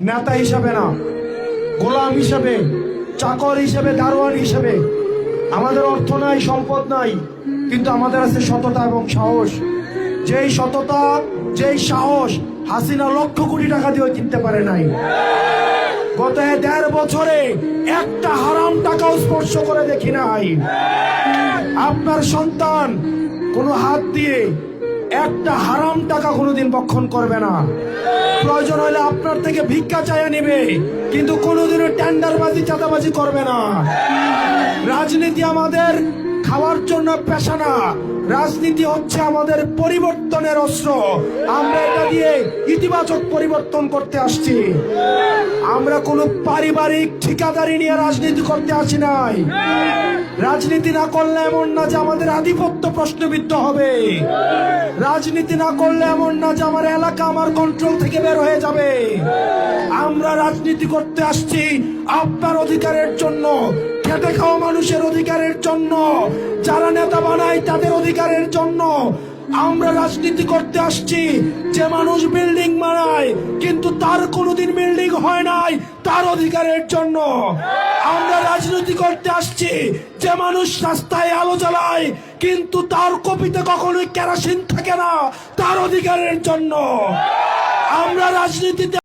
নেতা হিসাবে না, গোলাম হিসাবে, চাকর হিসাবে, দারোয়ান হিসাবে। আমাদের অর্থ নাই, সম্পদ নাই, কিন্তু আমাদের আছে সততা এবং সাহস। যেই সততা, যেই সাহস হাসিনা লক্ষ কোটি টাকা দিয়ে কিনতে পারে নাই। গত ১.৫ বছরে একটা হারাম টাকাও স্পর্শ করে দেখি নাই। আপনার সন্তান কোনো হাত দিয়ে একটা হারাম টাকা কোনোদিন বক্ষণ করবে না। প্রয়োজন হলে আপনার থেকে ভিক্ষা চাইয়া নিবে, কিন্তু কোনোদিনও টেন্ডারবাজি, চাঁদাবাজি করবে না। রাজনীতি আমাদের খাওয়ার জন্য পেশা না, রাজনীতি হচ্ছে আমাদের পরিবর্তনের অস্ত্র। আমরা এটা দিয়ে ইতিবাচক পরিবর্তন করতে আসছি। আমরা কোনো পারিবারিক ঠিকাদারি নিয়ে রাজনীতি করতে আসি নাই। রাজনীতি না করলে এমন না যে আমাদের আধিপত্য প্রশ্নবিদ্ধ হবে। রাজনীতি না করলে এমন না যে আমার এলাকা আমার কন্ট্রোল থেকে বের হয়ে যাবে। আমরা রাজনীতি করতে আসছি আপনার অধিকারের জন্য, খেটে খাওয়া মানুষের অধিকারের জন্য, যারা নেতা বানায় তাদের অধিকারের জন্য। আমরা রাজনীতি করতে আসছি যে মানুষ বিল্ডিং বানায় কিন্তু তার কোনোদিন বিল্ডিং হয় নাই, তার অধিকারের জন্য। আমরা রাজনীতি করতে আসছি যে মানুষ রাস্তায় আলো জ্বালায় কিন্তু তার কপিতে কখনোই কেরোসিন থাকে না, তার অধিকারের জন্য। আমরা রাজনীতিতে